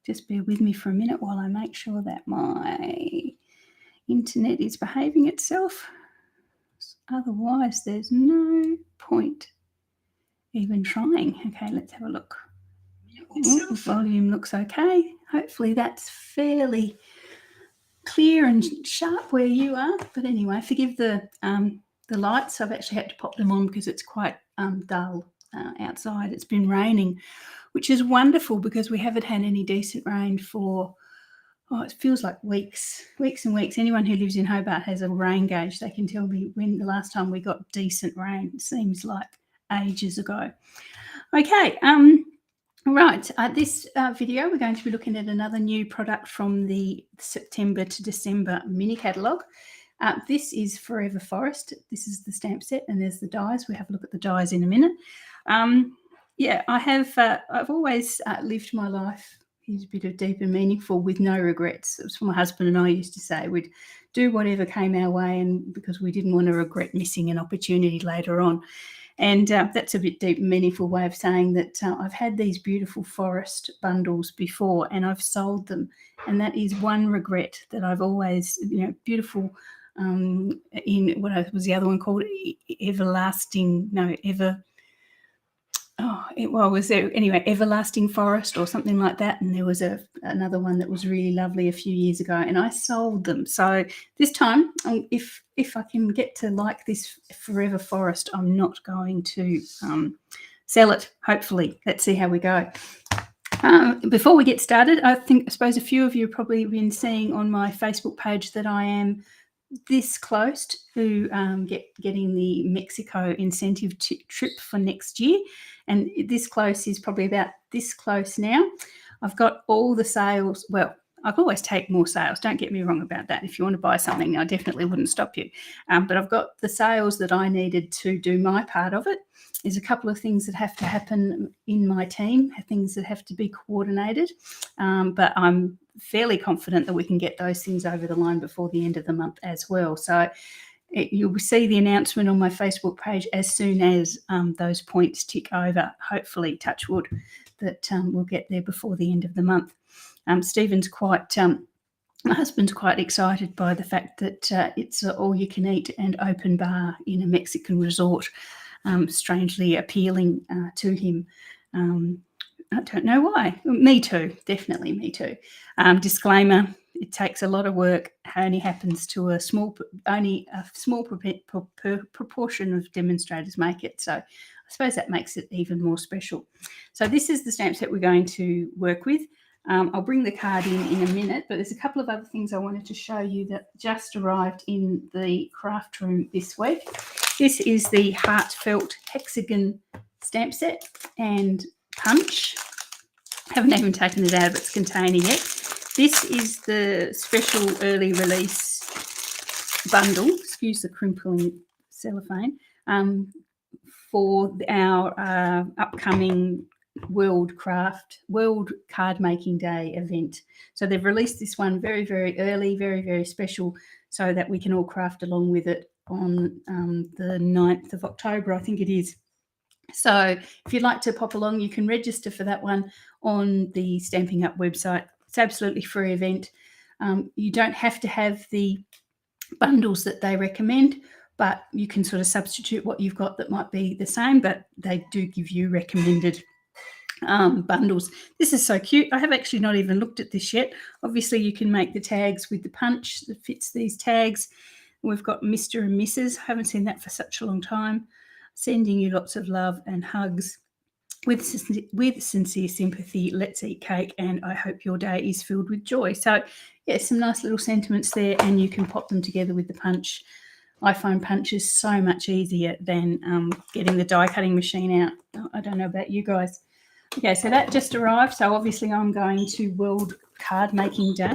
Just bear with me for a minute while I make sure that my internet is behaving itself. Otherwise, there's no point even trying. Okay, let's have a look. The volume looks okay. Hopefully that's fairly clear and sharp where you are. But anyway, forgive the lights. I've actually had to pop them on because it's quite dull outside. It's been raining, which is wonderful because we haven't had any decent rain for, it feels like weeks and weeks. Anyone who lives in Hobart has a rain gauge. They can tell me when the last time we got decent rain. It seems like ages ago. Okay, right. This video, we're going to be looking at another new product from the September to December mini catalogue. This is Forever Forest. This is the stamp set, and there's the dies. We'll have a look at the dies in a minute. Yeah, I've always lived my life. Here's a bit of deep and meaningful with no regrets. It was what my husband and I used to say. We'd do whatever came our way, and because we didn't want to regret missing an opportunity later on. And that's a bit deep and meaningful way of saying that I've had these beautiful forest bundles before and I've sold them. And that is one regret that I've always, beautiful in what was the other one called? Everlasting Forest or something like that. And there was another one that was really lovely a few years ago, and I sold them. So this time, if I can get to like this Forever Forest, I'm not going to sell it, hopefully. Let's see how we go. Before we get started, I suppose a few of you have probably been seeing on my Facebook page that I am this close to getting the Mexico incentive trip for next year, and this close is probably about this close now. I've got all the sales. Well, I can always take more sales, don't get me wrong about that. If you want to buy something, I definitely wouldn't stop you, but I've got the sales that I needed to do my part of it. There's a couple of things that have to happen in my team, things that have to be coordinated, but I'm fairly confident that we can get those things over the line before the end of the month as well. So you'll see the announcement on my Facebook page as soon as those points tick over. Hopefully, touch wood, that we'll get there before the end of the month. Stephen's my husband's quite excited by the fact that it's all you can eat and open bar in a Mexican resort. Strangely appealing to him. I don't know why. Me too, definitely me too. Disclaimer: it takes a lot of work. Only happens to a small proportion of demonstrators make it. So I suppose that makes it even more special. So this is the stamp set we're going to work with. I'll bring the card in a minute, but there's a couple of other things I wanted to show you that just arrived in the craft room this week. This is the Heartfelt Hexagon stamp set and punch. Haven't even taken it out of its container yet. This is the special early release bundle, excuse the crimpling cellophane, for our upcoming World Card Making Day event. So they've released this one very, very early, very, very special, so that we can all craft along with it on the 9th of October, I think it is. So if you'd like to pop along, you can register for that one on the Stamping Up website. It's absolutely free event. You don't have to have the bundles that they recommend, but you can sort of substitute what you've got that might be the same, but they do give you recommended bundles. This is so cute. I have actually not even looked at this yet. Obviously, you can make the tags with the punch that fits these tags. We've got Mr. and Mrs. I haven't seen that for such a long time. Sending you lots of love and hugs. With sincere sympathy, let's eat cake, and I hope your day is filled with joy. So, yeah, some nice little sentiments there, and you can pop them together with the punch. I find punches so much easier than getting the die cutting machine out. I don't know about you guys. Okay, so that just arrived. So obviously I'm going to World Card Making Day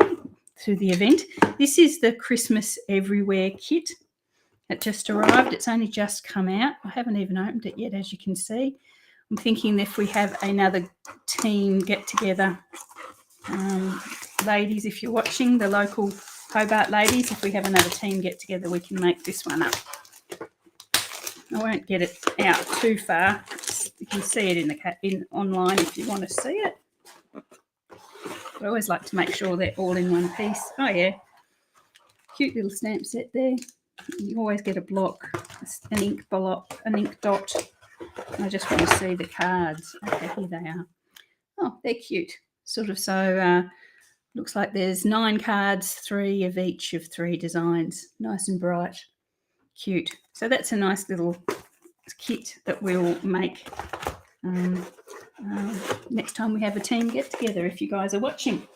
through the event. This is the Christmas Everywhere kit. It just arrived. It's only just come out. I haven't even opened it yet, as you can see. I'm thinking if we have another team get together, ladies, if you're watching, the local Hobart ladies, if we have another team get together, we can make this one up. I won't get it out too far. You can see it in online if you want to see it. But I always like to make sure they're all in one piece. Oh, yeah. Cute little stamp set there. You always get a block, an ink block, an ink dot. I just want to see the cards. Okay, here they are. Oh, they're cute. Sort of so looks like there's 9 cards, 3 of each of 3 designs. Nice and bright. Cute. So that's a nice little kit that we'll make next time we have a team get together if you guys are watching.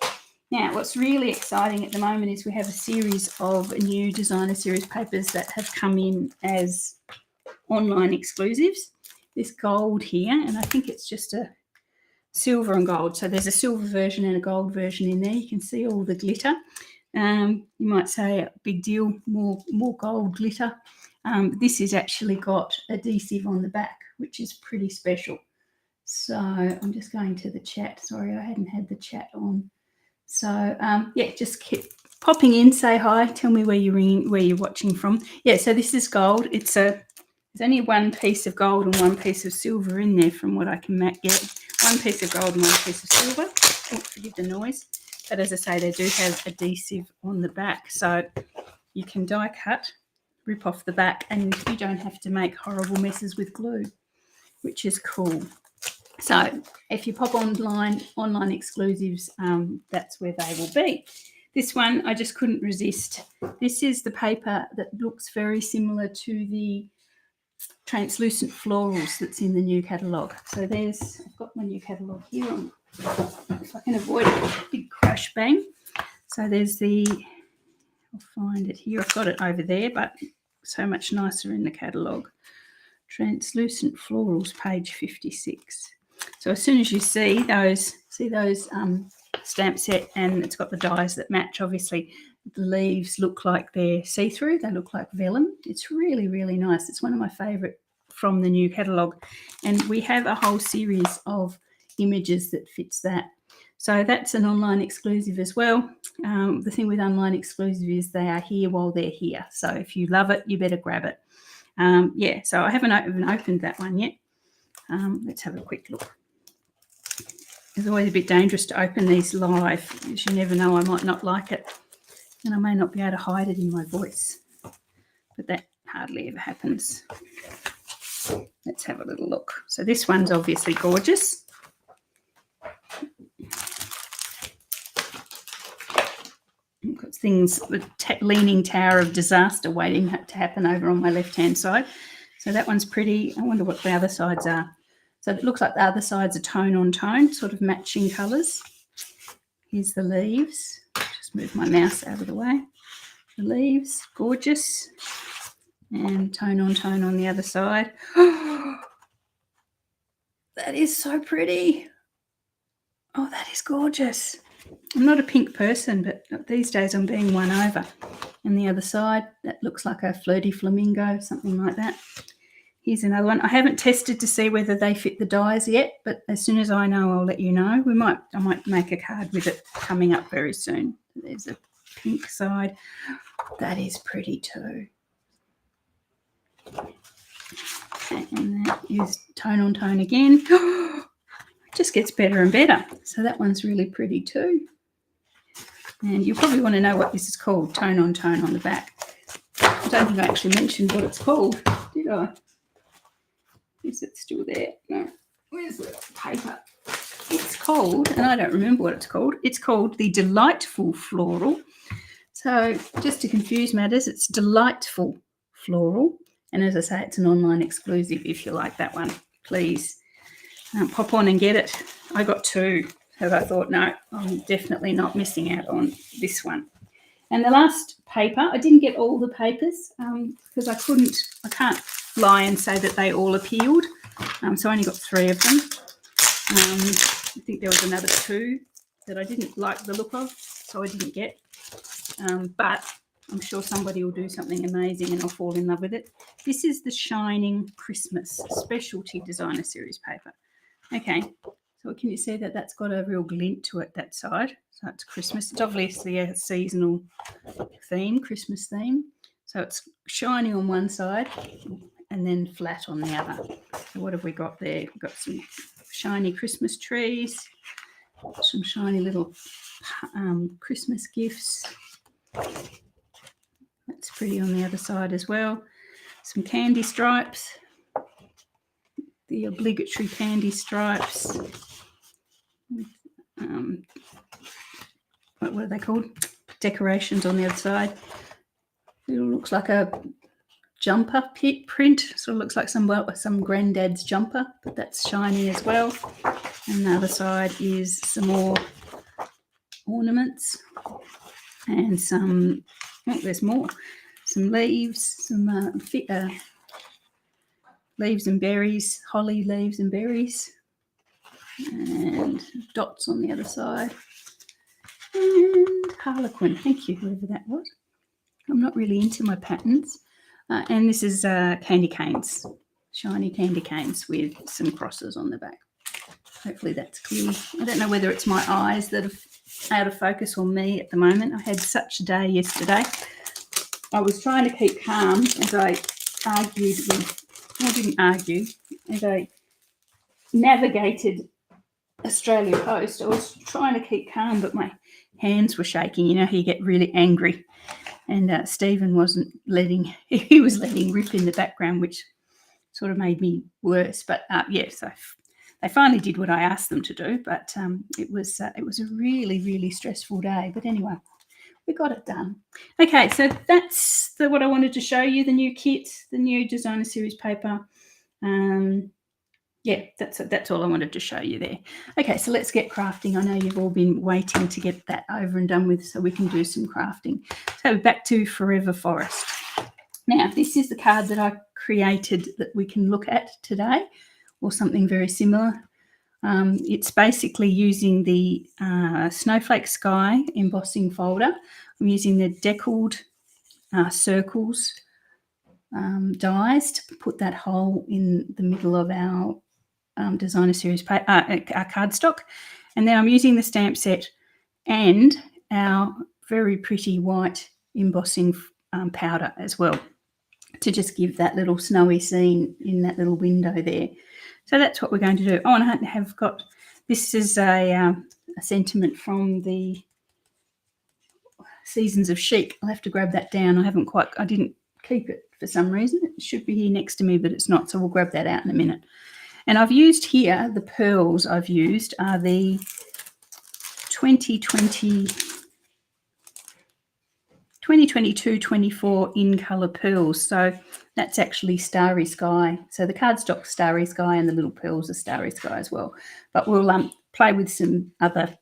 Now, what's really exciting at the moment is we have a series of new designer series papers that have come in as online exclusives. This gold here, and I think it's just a silver and gold. So there's a silver version and a gold version in there. You can see all the glitter. You might say, big deal, more gold glitter. This has actually got adhesive on the back, which is pretty special. So I'm just going to the chat. Sorry, I hadn't had the chat on. So yeah, just keep popping in, say hi, tell me where you're watching from. Yeah, so this is gold. There's only one piece of gold and one piece of silver in there from what I can get. One piece of gold and one piece of silver. Oh, forgive the noise. But as I say, they do have adhesive on the back. So you can die cut, rip off the back, and you don't have to make horrible messes with glue, which is cool. So if you pop online exclusives, that's where they will be. This one, I just couldn't resist. This is the paper that looks very similar to the translucent florals that's in the new catalogue. So I've got my new catalogue here on, if I can avoid a big crash bang. So I'll find it here. I've got it over there, but so much nicer in the catalogue. Translucent florals, page 56. So as soon as you see those stamp set, and it's got the dies that match, obviously the leaves look like they're see-through. They look like vellum. It's really, really nice. It's one of my favourite from the new catalogue. And we have a whole series of images that fits that. So that's an online exclusive as well. The thing with online exclusive is they are here while they're here. So if you love it, you better grab it. Yeah, so I haven't even opened that one yet. Let's have a quick look. It's always a bit dangerous to open these live, because you never know, I might not like it, and I may not be able to hide it in my voice, but that hardly ever happens. Let's have a little look. So this one's obviously gorgeous. I've got things, the Leaning Tower of Disaster waiting to happen over on my left-hand side. So that one's pretty. I wonder what the other sides are. So it looks like the other sides are tone on tone, sort of matching colours. Here's the leaves. Just move my mouse out of the way. The leaves, gorgeous. And tone on the other side. That is so pretty. Oh, that is gorgeous. I'm not a pink person, but these days I'm being won over. And the other side, that looks like a flirty flamingo, something like that. Here's another one. I haven't tested to see whether they fit the dies yet, but as soon as I know, I'll let you know. I might make a card with it coming up very soon. There's a pink side. That is pretty too. And that is tone on tone again. It just gets better and better. So that one's really pretty too. And you probably want to know what this is called, tone on the back. I don't think I actually mentioned what it's called, did I? Is it still there? No. Where's the paper? It's called, and I don't remember what it's called the Delightful Floral. So just to confuse matters, it's Delightful Floral. And as I say, it's an online exclusive. If you like that one, please pop on and get it. I got 2, so I thought, no, I'm definitely not missing out on this one. And the last paper, I didn't get all the papers because I can't lie and say that they all appealed. So I only got 3 of them. I think there was another 2 that I didn't like the look of, so I didn't get. But I'm sure somebody will do something amazing and I'll fall in love with it. This is the Shining Christmas Specialty Designer Series paper. Okay, so can you see that that's got a real glint to it, that side? So it's Christmas. It's obviously a seasonal theme, Christmas theme. So it's shiny on one side and then flat on the other. So what have we got there? We've got some shiny Christmas trees. Some shiny little Christmas gifts. That's pretty on the other side as well. Some candy stripes. The obligatory candy stripes. What are they called? Decorations on the other side. It looks like a jumper print. Sort of looks like some granddad's jumper, but that's shiny as well. And the other side is some more ornaments and some. Oh, there's more. Some leaves, some leaves and berries, holly leaves and berries, and dots on the other side. And Harlequin, thank you, whoever that was. I'm not really into my patterns. And this is candy canes, shiny candy canes with some crosses on the back. Hopefully that's clear. I don't know whether it's my eyes that are out of focus or me at the moment. I had such a day yesterday. I was trying to keep calm as I argued with, I didn't argue, as I navigated Australia Post. I was trying to keep calm, but my hands were shaking. You know how you get really angry. And Stephen wasn't letting, he was letting rip in the background, which sort of made me worse. But yes, they finally did what I asked them to do. But it was a really, really stressful day. But anyway, we got it done. Okay, so that's what I wanted to show you, the new kit, the new designer series paper. Yeah, that's all I wanted to show you there. Okay, so let's get crafting. I know you've all been waiting to get that over and done with so we can do some crafting. So back to Forever Forest. Now, this is the card that I created that we can look at today, or something very similar. It's basically using the Snowflake Sky embossing folder. I'm using the deckled circles dies to put that hole in the middle of our designer series our cardstock, and then I'm using the stamp set and our very pretty white embossing powder as well to just give that little snowy scene in that little window there. So that's what we're going to do. Oh, and I have got, this is a sentiment from the Seasons of Chic. I'll have to grab that down. I didn't keep it for some reason. It should be here next to me, but it's not, so we'll grab that out in a minute. And I've used here, the pearls I've used are the 2022-24 in colour pearls. So that's actually Starry Sky. So the cardstock Starry Sky and the little pearls are Starry Sky as well. But we'll play with some other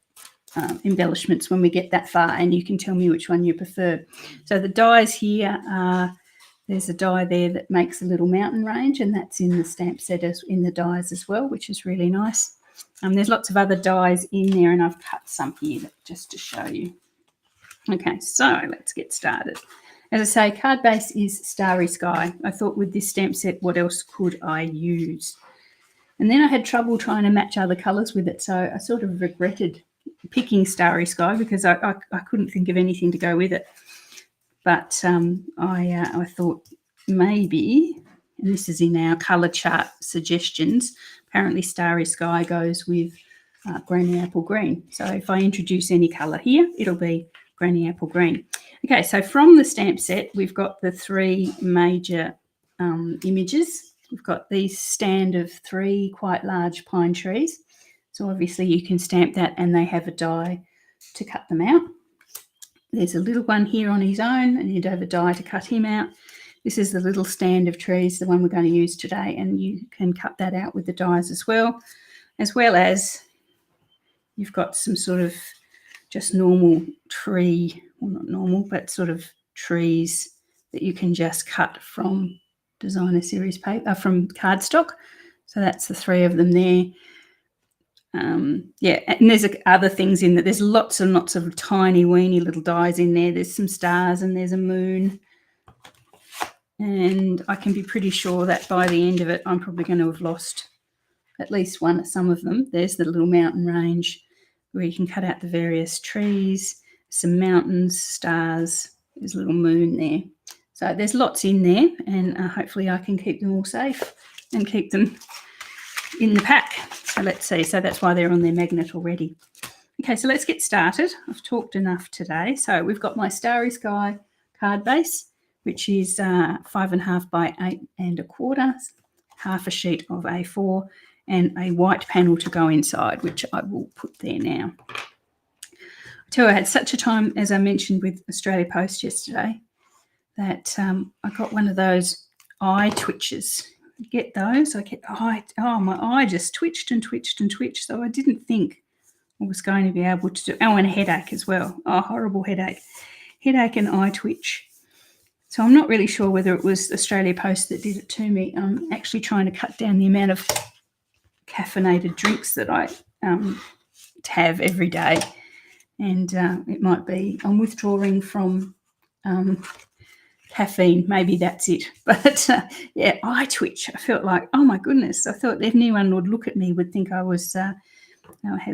embellishments when we get that far, and you can tell me which one you prefer. So the dies here are, there's a die there that makes a little mountain range, and that's in the stamp set in the dies as well, which is really nice. There's lots of other dies in there, and I've cut some here just to show you. Okay, so let's get started. As I say, card base is Starry Sky. I thought with this stamp set, what else could I use? And then I had trouble trying to match other colours with it, so I sort of regretted picking Starry Sky because I couldn't think of anything to go with it. But I thought maybe, and this is in our colour chart suggestions, apparently Starry Sky goes with Granny Apple Green. So if I introduce any colour here, it'll be Granny Apple Green. Okay, so from the stamp set, we've got the three major images. We've got the stand of 3 quite large pine trees. So obviously you can stamp that, and they have a die to cut them out. There's a little one here on his own, and you'd have a die to cut him out. This is the little stand of trees, the one we're going to use today, and you can cut that out with the dies as well as you've got some sort of just normal tree, well, not normal, but sort of trees that you can just cut from designer series paper, from cardstock. So that's the 3 of them there. Yeah, and there's other things in there. There's lots and lots of tiny weeny little dies in there. There's some stars and there's a moon. And I can be pretty sure that by the end of it, I'm probably going to have lost at least some of them. There's the little mountain range where you can cut out the various trees, some mountains, stars. There's a little moon there. So there's lots in there, and hopefully I can keep them all safe and keep them in the pack. So let's see. So that's why they're on their magnet already. Okay, so let's get started. I've talked enough today. So we've got my Starry Sky card base, which is 5.5 by 8.25, half a sheet of A4, and a white panel to go inside, which I will put there now. I had such a time, as I mentioned, with Australia Post yesterday, that I got one of those eye twitches. You get those? I get my eye just twitched and twitched and twitched. So I didn't think I was going to be able to do. Oh, and a headache as well. Oh, horrible headache and eye twitch. So I'm not really sure whether it was Australia Post that did it to me. I'm actually trying to cut down the amount of caffeinated drinks that I have every day, and it might be I'm withdrawing from caffeine. Maybe that's it. But yeah, eye twitch. I felt like, oh my goodness. I thought if anyone would look at me would think I was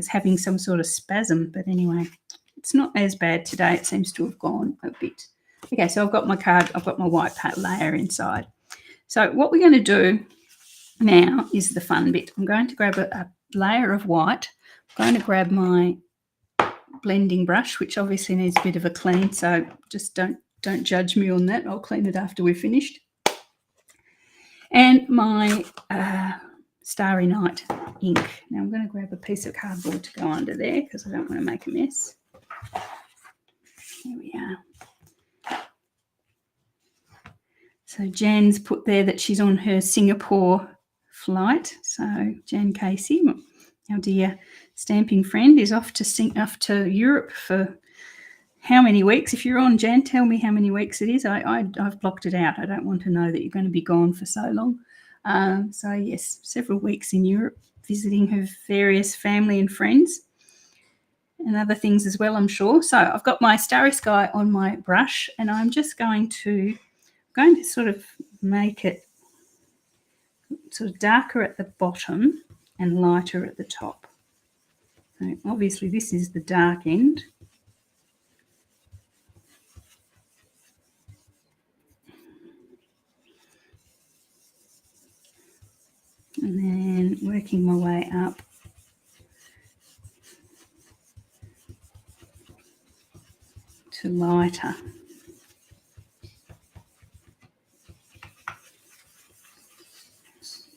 having some sort of spasm. But anyway, it's not as bad today. It seems to have gone a bit. Okay, so I've got my card. I've got my white layer inside. So what we're going to do now is the fun bit. I'm going to grab a layer of white. I'm going to grab my blending brush, which obviously needs a bit of a clean, so just don't judge me on that. I'll clean it after we're finished. And my Starry Night ink. Now I'm going to grab a piece of cardboard to go under there because I don't want to make a mess. Here we are. So Jan's put there that she's on her Singapore flight. So Jan Casey, our dear stamping friend, is off to Europe for how many weeks? If you're on, Jan, tell me how many weeks it is. I've blocked it out. I don't want to know that you're going to be gone for so long. So yes, several weeks in Europe, visiting her various family and friends and other things as well, I'm sure. So I've got my Starry Sky on my brush, and I'm just going to sort of make it sort of darker at the bottom and lighter at the top. So obviously this is the dark end. And then working my way up to lighter.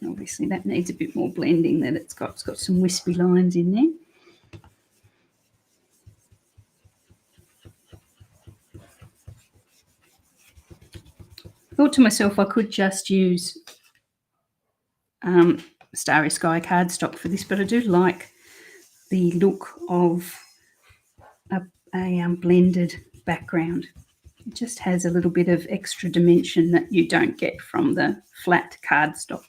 Obviously that needs a bit more blending, that it's got some wispy lines in there. I thought to myself I could just use Starry Sky cardstock for this, but I do like the look of a blended background. It just has a little bit of extra dimension that you don't get from the flat cardstock.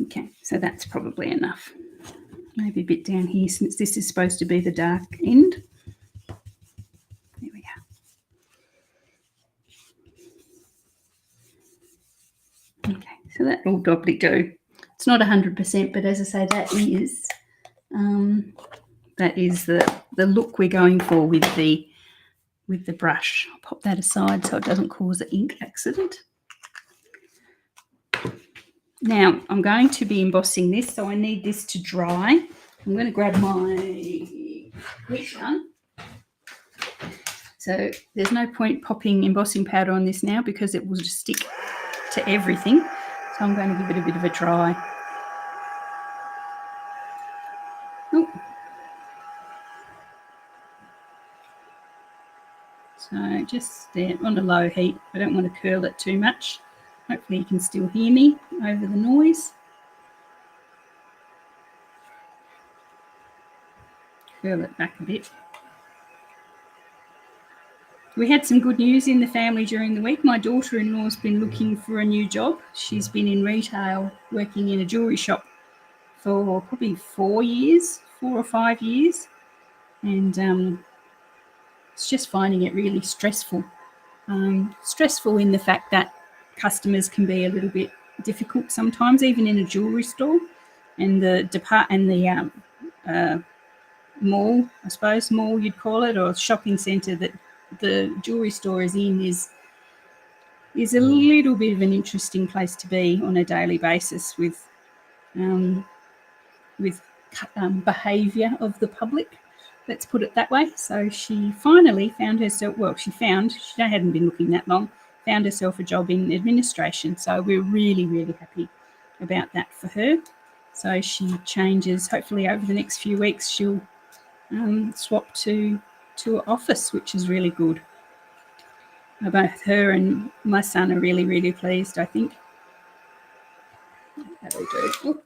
Okay, so that's probably enough. Maybe a bit down here, since this is supposed to be the dark end. There we go. Okay, so that will probably do. It's not 100%, but as I say, that is the look we're going for with the brush. I'll pop that aside so it doesn't cause an ink accident. Now I'm going to be embossing this, so I need this to dry. I'm going to grab my glue gun. So there's no point popping embossing powder on this now because it will just stick to everything. So I'm going to give it a bit of a dry. Oh. So just there on a low heat. I don't want to curl it too much. Hopefully you can still hear me over the noise. Curl it back a bit. We had some good news in the family during the week. My daughter-in-law's been looking for a new job. She's been in retail, working in a jewellery shop for probably 4 or 5 years. And it's just finding it really stressful. Stressful in the fact that customers can be a little bit difficult sometimes, even in a jewellery store. And the mall, I suppose, mall you'd call it, or shopping centre that the jewellery store is in is a little bit of an interesting place to be on a daily basis with with behaviour of the public. Let's put it that way. So she finally found herself, she hadn't been looking that long, found herself a job in administration. So we're really, really happy about that for her. So she changes, hopefully over the next few weeks, she'll swap to an office, which is really good. Both her and my son are really, really pleased, I think. That'll do. Oh,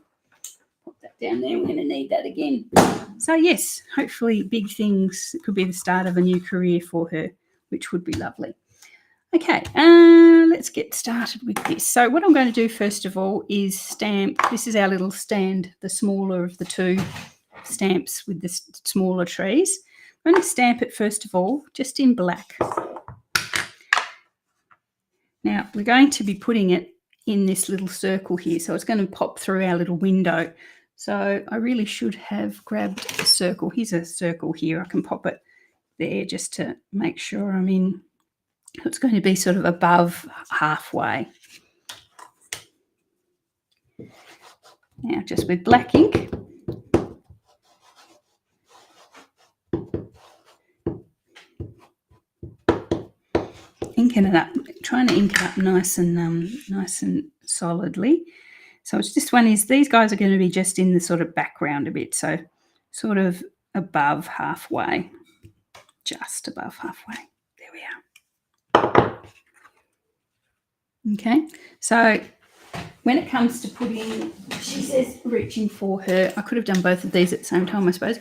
pop that down there. We're going to need that again. So, yes, hopefully big things. It could be the start of a new career for her, which would be lovely. Okay, let's get started with this. So what I'm going to do first of all is stamp. This is our little stand, the smaller of the two stamps with the smaller trees. I'm going to stamp it first of all, just in black. Now, we're going to be putting it in this little circle here, so it's going to pop through our little window. So I really should have grabbed a circle. Here's a circle here. I can pop it there just to make sure I'm in. It's going to be sort of above halfway. Now, just with black ink. Inking it up, trying to ink it up nice and solidly. So it's this one is, these guys are going to be just in the sort of background a bit, so sort of above halfway, just above halfway. There we are. Okay, so when it comes to putting, she says reaching for her, I could have done both of these at the same time, I suppose.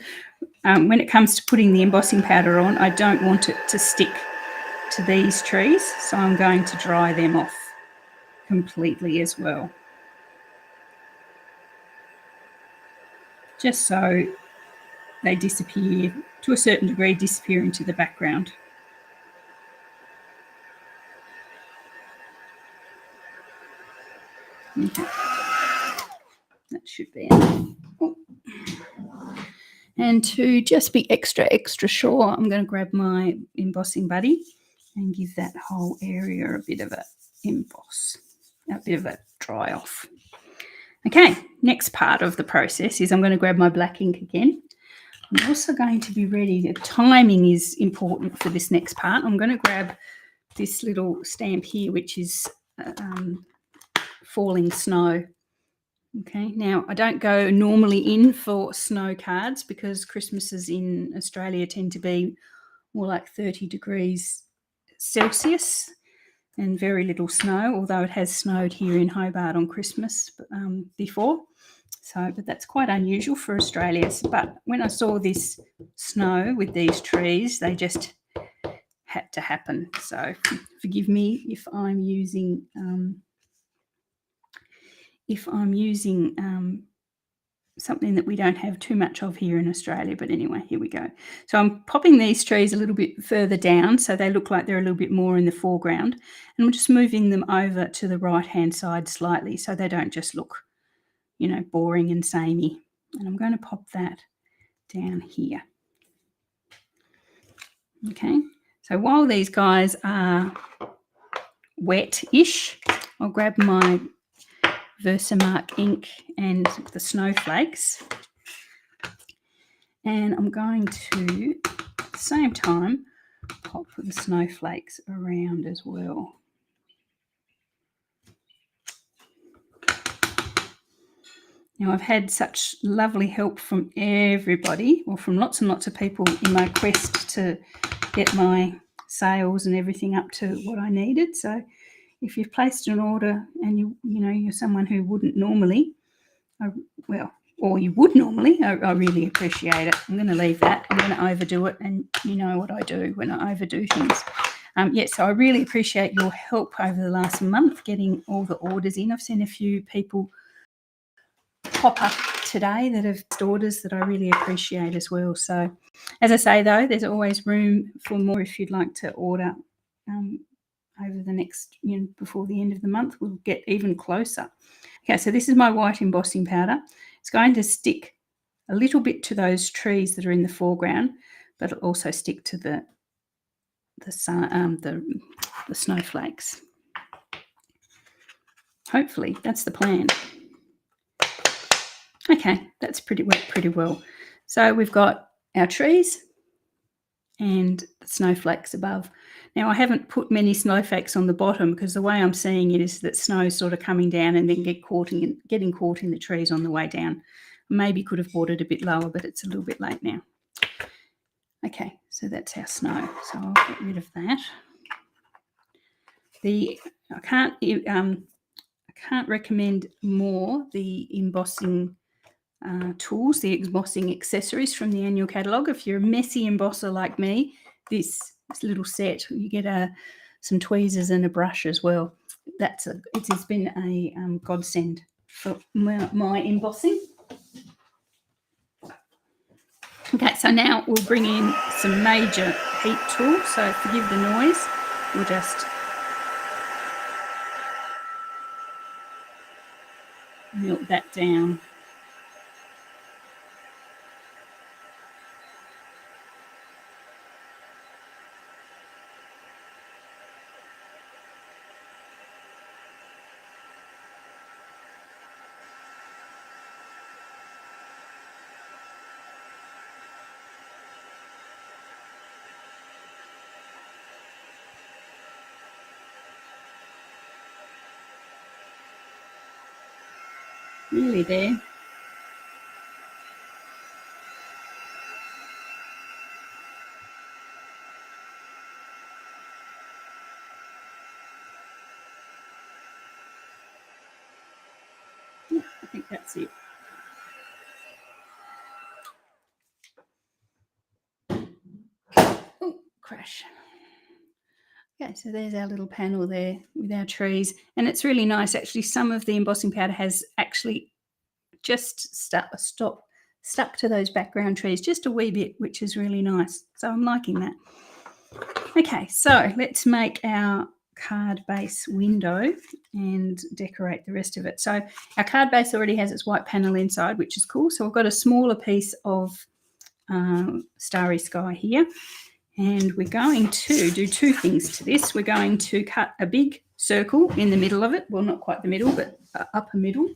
When it comes to putting the embossing powder on, I don't want it to stick to these trees, so I'm going to dry them off completely as well. Just so they disappear, to a certain degree, disappear into the background. Okay. That should be enough. Oh. And to just be extra sure, I'm going to grab my embossing buddy and give that whole area a bit of a emboss, a bit of a dry off. Okay, next part of the process is I'm going to grab my black ink again. I'm also going to be ready. The timing is important for this next part. I'm going to grab this little stamp here, which is falling snow. Okay, now I don't go normally in for snow cards because Christmases in Australia tend to be more like 30 degrees Celsius and very little snow, although it has snowed here in Hobart on Christmas before. So, but that's quite unusual for Australia. But when I saw this snow with these trees, they just had to happen. So forgive me if I'm using something that we don't have too much of here in Australia. But anyway, here we go. So I'm popping these trees a little bit further down so they look like they're a little bit more in the foreground. And I'm just moving them over to the right-hand side slightly so they don't just look, boring and samey. And I'm going to pop that down here. Okay, so while these guys are wet-ish, I'll grab my Versamark ink and the snowflakes, and I'm going to, at the same time, pop the snowflakes around as well. Now, I've had such lovely help from everybody, or from lots and lots of people in my quest to get my sales and everything up to what I needed. So if you've placed an order and you're someone who wouldn't normally, or you would normally, I really appreciate it. I'm going to leave that. I'm going to overdo it, and you know what I do when I overdo things. So I really appreciate your help over the last month getting all the orders in. I've seen a few people pop up today that have orders that I really appreciate as well. So as I say, though, there's always room for more if you'd like to order over the next, before the end of the month. We'll get even closer. Okay, so this is my white embossing powder. It's going to stick a little bit to those trees that are in the foreground, but it'll also stick to the snowflakes. Hopefully, that's the plan. Okay, that's pretty well. So we've got our trees and the snowflakes above. Now, I haven't put many snowflakes on the bottom because the way I'm seeing it is that snow's sort of coming down and then getting caught in the trees on the way down. Maybe could have brought it a bit lower, but it's a little bit late now. Okay, so that's our snow. So I'll get rid of that. I can't recommend more the embossing tools, the embossing accessories from the annual catalogue. If you're a messy embosser like me, this little set, you get some tweezers and a brush as well. It has been a godsend for my embossing. Okay, so now we'll bring in some major heat tools. So forgive the noise. We'll just melt that down. Really there. Yeah, I think that's it. Oh, crash. Okay, so there's our little panel there with our trees. And it's really nice, actually. Some of the embossing powder has actually just stuck to those background trees just a wee bit, which is really nice. So I'm liking that. Okay, so let's make our card base window and decorate the rest of it. So our card base already has its white panel inside, which is cool. So I've got a smaller piece of starry sky here. And we're going to do two things to this. We're going to cut a big circle in the middle of it. Well, not quite the middle, but upper middle.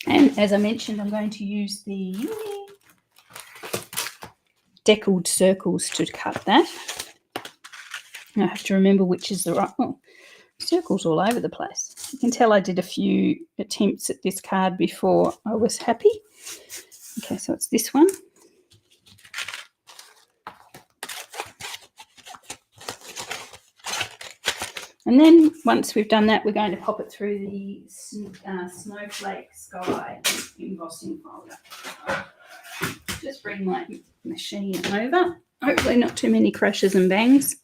And as I mentioned, I'm going to use the deckled circles to cut that. I have to remember which is the right one. Circles all over the place. You can tell I did a few attempts at this card before I was happy. Okay, so it's this one. And then once we've done that, we're going to pop it through the Snowflake Sky embossing folder. Just bring my machine over. Hopefully not too many crashes and bangs.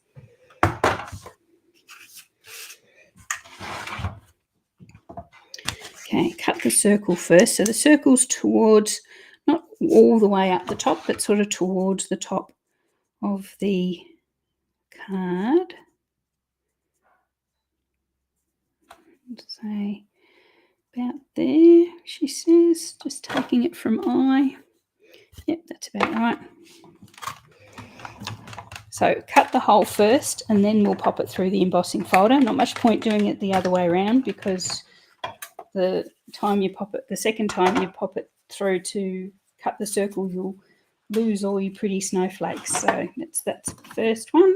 Okay, cut the circle first. So the circle's towards, not all the way up the top, but sort of towards the top of the card. Say about there, she says, just taking it from eye. Yep, that's about right. So cut the hole first and then we'll pop it through the embossing folder. Not much point doing it the other way around because the second time you pop it through to cut the circle, you'll lose all your pretty snowflakes. So that's the first one.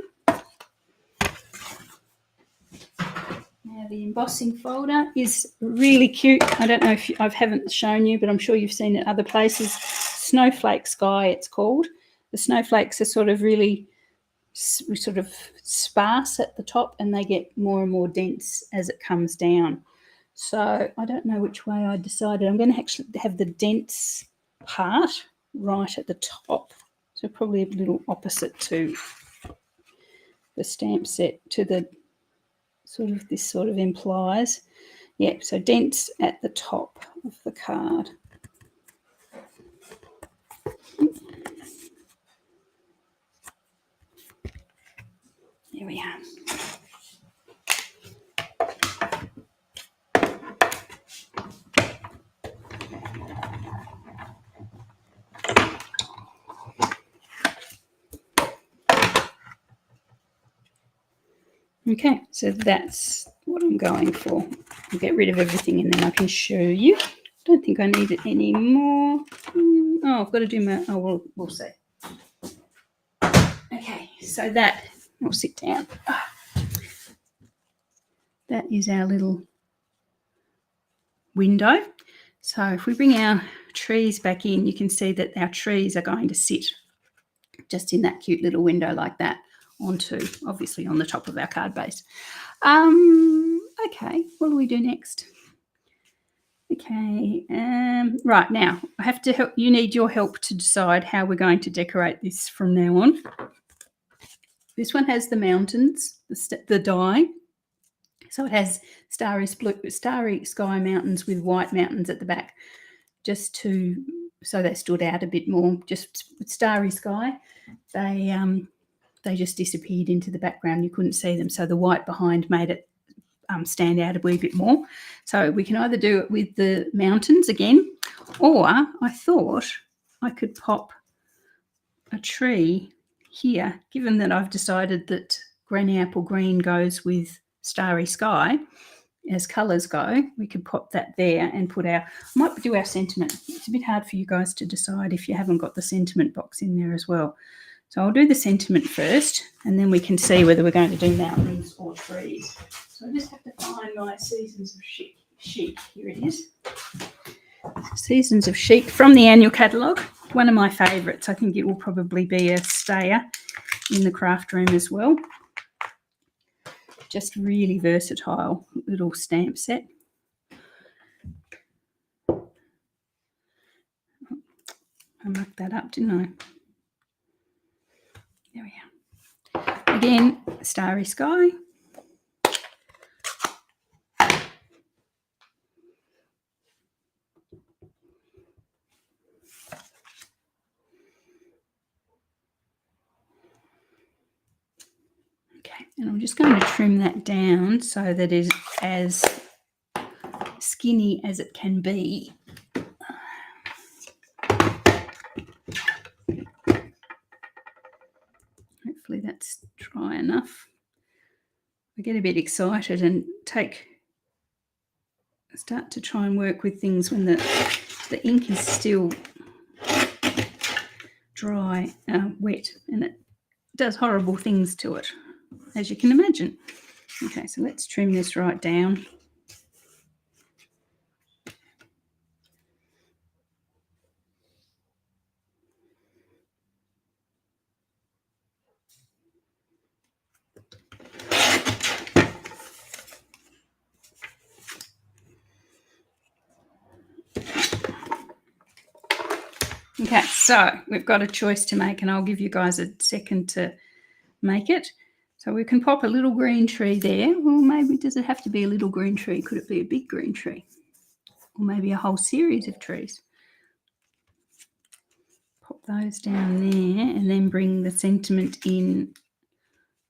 Now the embossing folder is really cute. I don't know if I haven't shown you, but I'm sure you've seen it other places. Snowflake Sky, it's called. The snowflakes are sort of really sort of sparse at the top and they get more and more dense as it comes down. So I don't know which way I decided. I'm going to actually have the dense part right at the top. So probably a little opposite to the stamp set, to the this sort of implies. Yeah, so dense at the top of the card. There we are. Okay, so that's what I'm going for. I'll get rid of everything and then I can show you. don't think I need it anymore. Oh, I've got to do my, oh, we'll see. Okay, so that, I'll sit down. That is our little window. So if we bring our trees back in, you can see that our trees are going to sit just in that cute little window like that onto, obviously, on the top of our card base. Okay, what do we do next? Okay, right, now I have to help. You need your help to decide how we're going to decorate this from now on. This one has the mountains, the die. So it has starry sky mountains with white mountains at the back, just so they stood out a bit more. Just with starry sky, they just disappeared into the background. You couldn't see them, so the white behind made it stand out a wee bit more. So we can either do it with the mountains again, or I thought I could pop a tree here, given that I've decided that granny apple green goes with starry sky as colours go. We could pop that there and put I might do our sentiment. It's a bit hard for you guys to decide if you haven't got the sentiment box in there as well. So I'll do the sentiment first, and then we can see whether we're going to do mountains or trees. So I just have to find my Seasons of Chic. Here it is. Seasons of Chic from the annual catalogue. One of my favourites. I think it will probably be a stayer in the craft room as well. Just really versatile little stamp set. I mucked that up, didn't I? There we are. Again, starry sky. Okay, and I'm just going to trim that down so that it's as skinny as it can be. Hopefully that's dry enough. I get a bit excited and start to try and work with things when the ink is still dry, wet, and it does horrible things to it, as you can imagine. Okay, so let's trim this right down. Okay, so we've got a choice to make, and I'll give you guys a second to make it. So we can pop a little green tree there. Well, maybe does it have to be a little green tree? Could it be a big green tree? Or maybe a whole series of trees? Pop those down there and then bring the sentiment in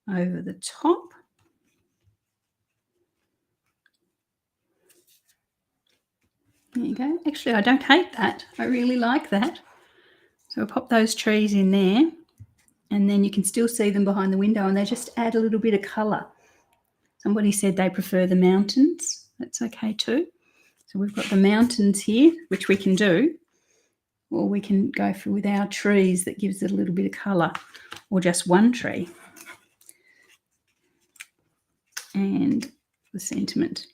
over the top. There you go. Actually, I don't hate that. I really like that. So I'll pop those trees in there, and then you can still see them behind the window, and they just add a little bit of colour. Somebody said they prefer the mountains. That's okay too. So we've got the mountains here, which we can do, or we can go for with our trees that gives it a little bit of colour, or just one tree. And the sentiment.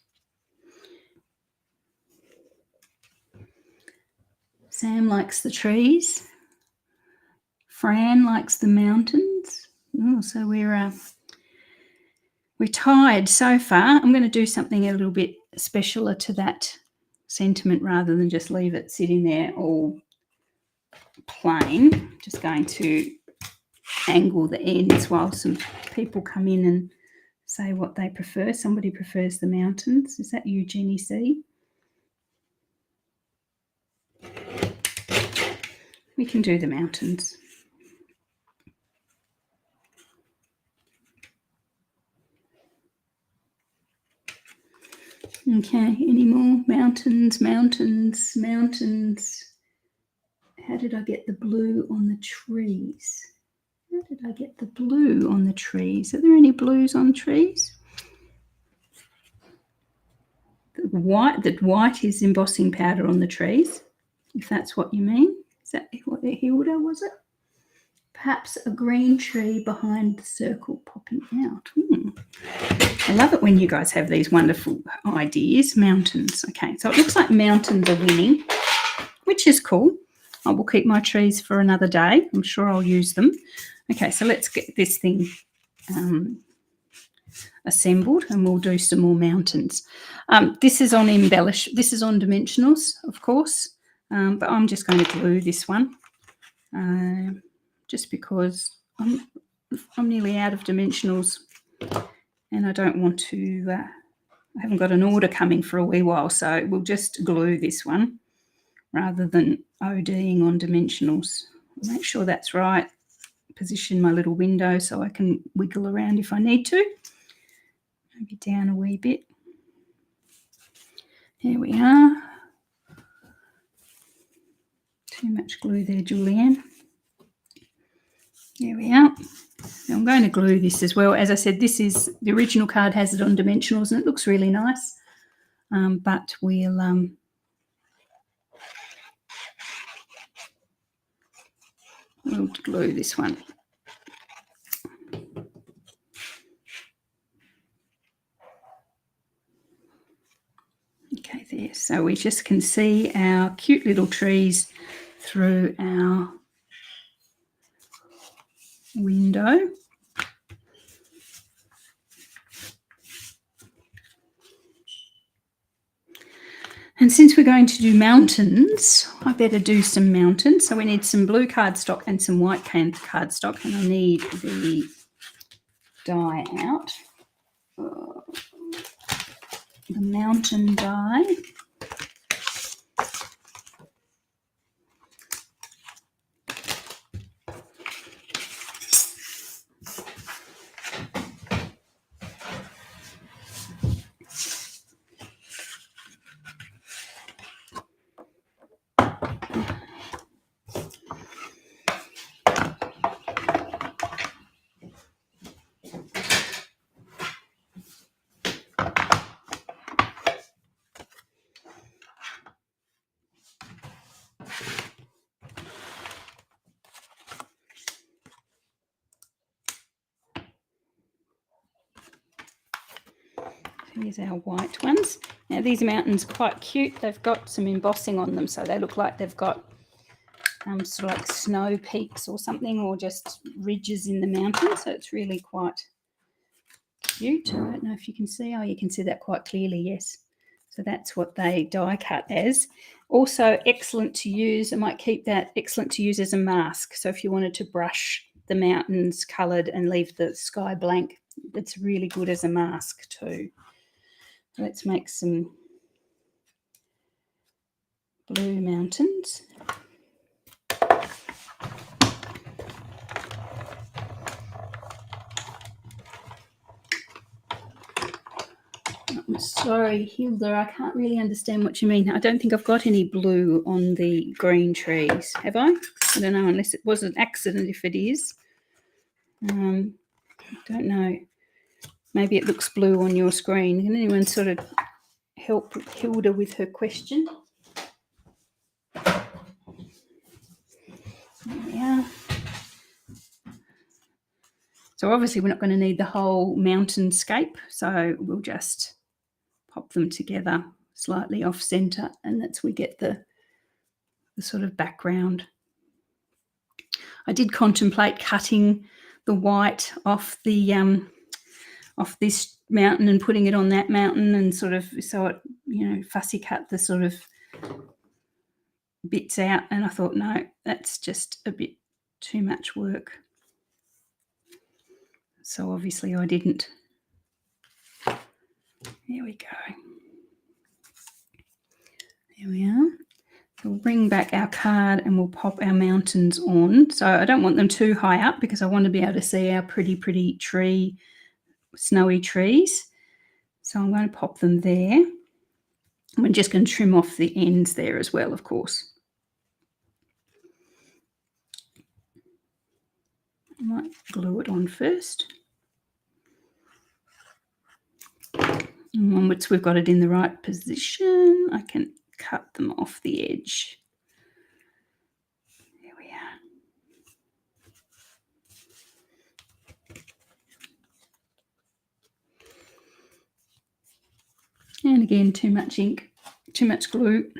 Sam likes the trees. Fran likes the mountains. Oh, so we're tied so far. I'm going to do something a little bit specialer to that sentiment rather than just leave it sitting there all plain. Just going to angle the ends while some people come in and say what they prefer. Somebody prefers the mountains. Is that you, Jenny C? We can do the mountains. Okay, any more? Mountains, mountains, mountains. How did I get the blue on the trees? How did I get the blue on the trees? Are there any blues on trees? The white is embossing powder on the trees, if that's what you mean. Is that what the Hilda, was it? Perhaps a green tree behind the circle popping out. I love it when you guys have these wonderful ideas. Mountains. Okay, so it looks like mountains are winning, which is cool. I will keep my trees for another day. I'm sure I'll use them. Okay, so let's get this thing assembled and we'll do some more mountains. This is on embellish. This is on dimensionals, of course, but I'm just going to glue this one just because I'm nearly out of dimensionals and I don't want to, I haven't got an order coming for a wee while, so we'll just glue this one rather than ODing on dimensionals. Make sure that's right. Position my little window so I can wiggle around if I need to. Maybe down a wee bit. There we are. Too much glue there, Julianne. There we are. Now I'm going to glue this as well. As I said, this is the original card, has it on dimensionals and it looks really nice. But we'll glue this one. Okay, there. So we just can see our cute little trees through our window. And since we're going to do mountains, I better do some mountains. So we need some blue cardstock and some white cardstock, and I need the die out. The mountain die. Here's our white ones. Now these mountains are quite cute. They've got some embossing on them, so they look like they've got sort of like snow peaks or something, or just ridges in the mountain. So it's really quite cute. I don't know if you can see. Oh, you can see that quite clearly, yes. So that's what they die cut as. Also excellent to use. I might keep that excellent to use as a mask. So if you wanted to brush the mountains coloured and leave the sky blank, it's really good as a mask too. Let's make some blue mountains. I'm sorry, Hilda, I can't really understand what you mean. I don't think I've got any blue on the green trees, have I? I don't know, unless it was an accident. If it is, I don't know. Maybe it looks blue on your screen. Can anyone sort of help Hilda with her question? There we are. So obviously we're not going to need the whole mountainscape, so we'll just pop them together slightly off center, and that's we get the sort of background. I did contemplate cutting the white off the off this mountain and putting it on that mountain, and sort of so it, you know, fussy cut the sort of bits out, and I thought no, that's just a bit too much work. So obviously I didn't. There we go. There we are. So we'll bring back our card and we'll pop our mountains on. So I don't want them too high up because I want to be able to see our pretty tree, snowy trees. So I'm going to pop them there. I'm just going to trim off the ends there as well, of course. I might glue it on first. And once we've got it in the right position, I can cut them off the edge. There we are. And again, too much ink, too much glue.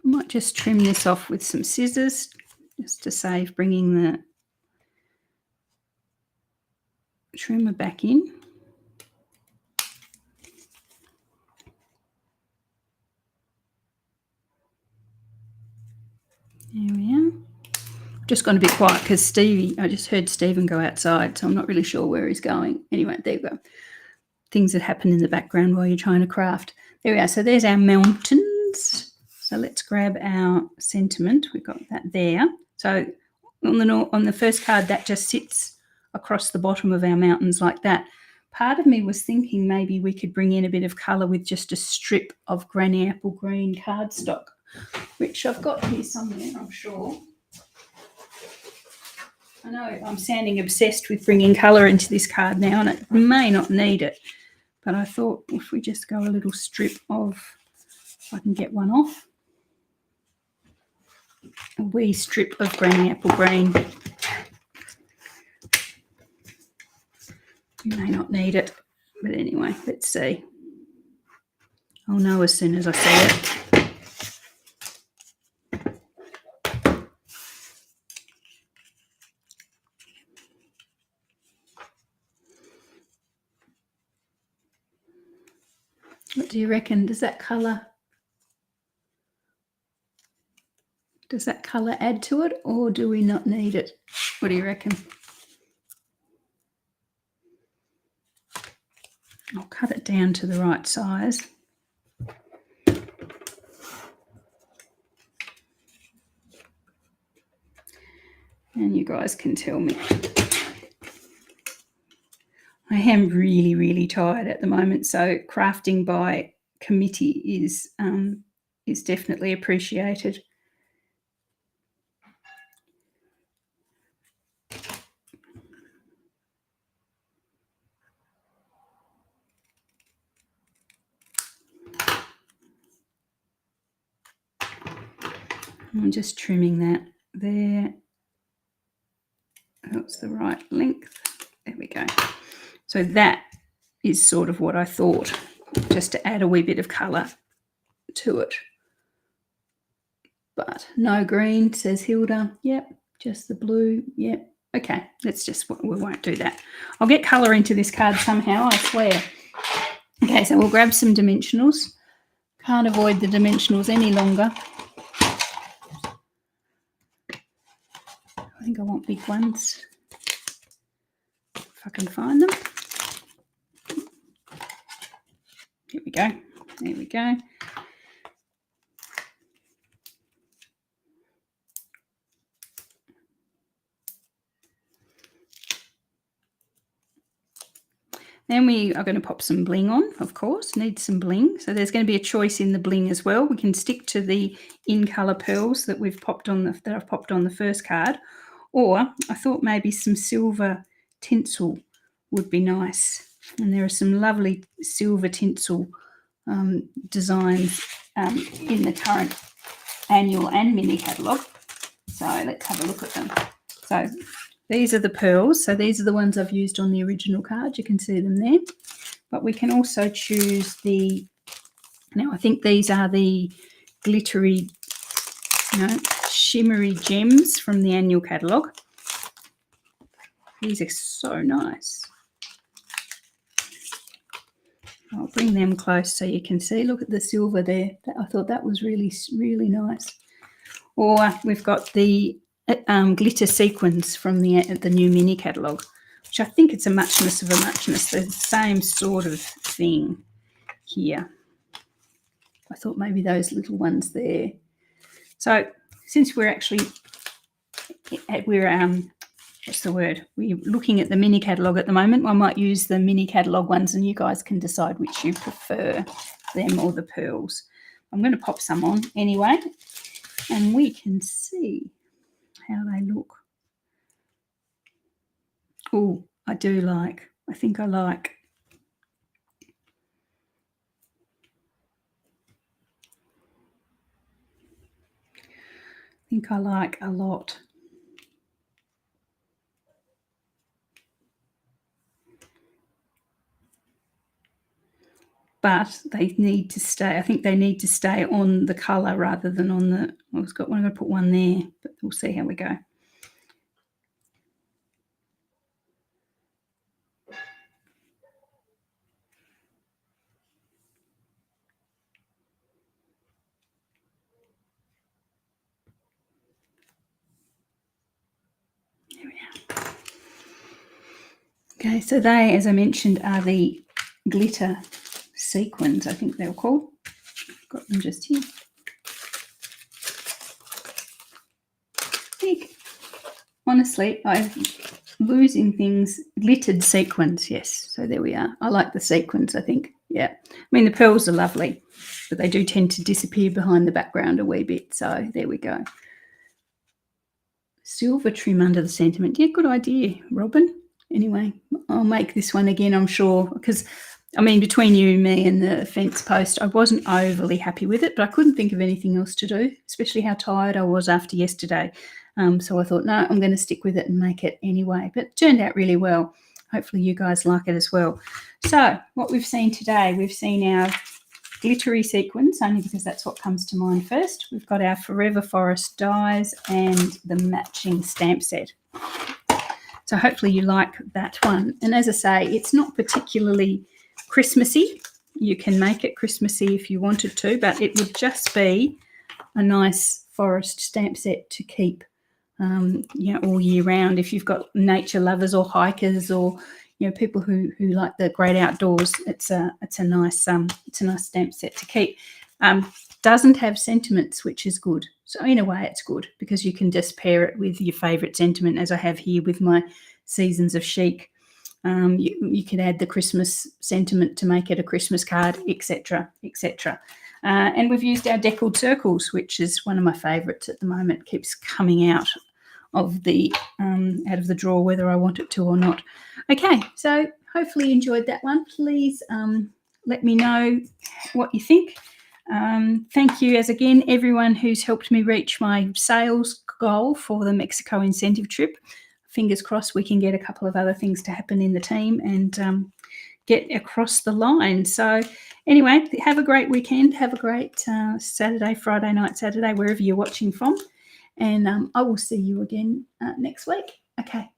I might just trim this off with some scissors just to save bringing the trimmer back in. There we are. Just gone a bit quiet because I just heard Stephen go outside, so I'm not really sure where he's going. Anyway, there you go. Things that happen in the background while you're trying to craft. There we are. So there's our mountains. So let's grab our sentiment. We've got that there. So on the first card, that just sits across the bottom of our mountains like that. Part of me was thinking maybe we could bring in a bit of colour with just a strip of granny apple green cardstock, which I've got here somewhere, I'm sure. I know I'm sounding obsessed with bringing colour into this card now, and it may not need it. But I thought if we just go a little strip of, if I can get one off, a wee strip of granny apple green. You may not need it, but anyway, let's see. I'll know as soon as I see it. What do you reckon? Does that colour add to it, or do we not need it? What do you reckon? I'll cut it down to the right size. And you guys can tell me. I am really, really tired at the moment, so crafting by committee is definitely appreciated. I'm just trimming that there. That's the right length. There we go. So that is sort of what I thought, just to add a wee bit of colour to it. But no green, says Hilda. Yep, just the blue. Yep. Okay, we won't do that. I'll get colour into this card somehow, I swear. Okay, so we'll grab some dimensionals. Can't avoid the dimensionals any longer. I think I want big ones, if I can find them. Here we go. There we go. Then we are going to pop some bling on, of course, need some bling. So there's going to be a choice in the bling as well. We can stick to the in-colour pearls that I've popped on the first card, or I thought maybe some silver tinsel would be nice. And there are some lovely silver tinsel designs in the current annual and mini catalogue. So let's have a look at them. So these are the pearls. So these are the ones I've used on the original card. You can see them there. But we can also choose now I think these are the glittery, shimmery gems from the annual catalogue. These are so nice. I'll bring them close so you can see. Look at the silver there. I thought that was really, really nice. Or we've got the glitter sequins from the new mini catalogue, which I think it's a muchness of a muchness. They're the same sort of thing here. I thought maybe those little ones there. So since we're what's the word? We're looking at the mini catalogue at the moment. I might use the mini catalogue ones and you guys can decide which you prefer, them or the pearls. I'm going to pop some on anyway and we can see how they look. Oh, I think I like. A lot. But they need to stay. I think they need to stay on the colour rather than on the. I'm going to put one there, but we'll see how we go. There we are. Okay, so they, as I mentioned, are the glitter sequins, I think they were called. I've got them just here. Honestly, I'm losing things. Glittered sequins, yes. So there we are. I like the sequins, I think. Yeah. I mean, the pearls are lovely, but they do tend to disappear behind the background a wee bit. So there we go. Silver trim under the sentiment. Yeah, good idea, Robin. Anyway, I'll make this one again, I'm sure, because, I mean, between you, me and the fence post, I wasn't overly happy with it, but I couldn't think of anything else to do, especially how tired I was after yesterday. So I thought, no, I'm going to stick with it and make it anyway. But it turned out really well. Hopefully you guys like it as well. So what we've seen today, we've seen our glittery sequins, only because that's what comes to mind first. We've got our Forever Forest dies and the matching stamp set. So hopefully you like that one. And as I say, it's not particularly Christmassy. You can make it Christmassy if you wanted to, but it would just be a nice forest stamp set to keep all year round. If you've got nature lovers or hikers or people who like the great outdoors, it's a nice stamp set to keep. Doesn't have sentiments, which is good. So in a way, it's good because you can just pair it with your favourite sentiment, as I have here with my Seasons of Chic. You could add the Christmas sentiment to make it a Christmas card, etc., etc. And we've used our deckled circles, which is one of my favourites at the moment. Keeps coming out of the drawer, whether I want it to or not. Okay, so hopefully you enjoyed that one. Please let me know what you think. Thank you as again everyone who's helped me reach my sales goal for the Mexico incentive trip. Fingers crossed we can get a couple of other things to happen in the team and get across the line. So anyway, have a great weekend. Have a great Saturday, Friday night, Saturday, wherever you're watching from. And I will see you again next week. Okay,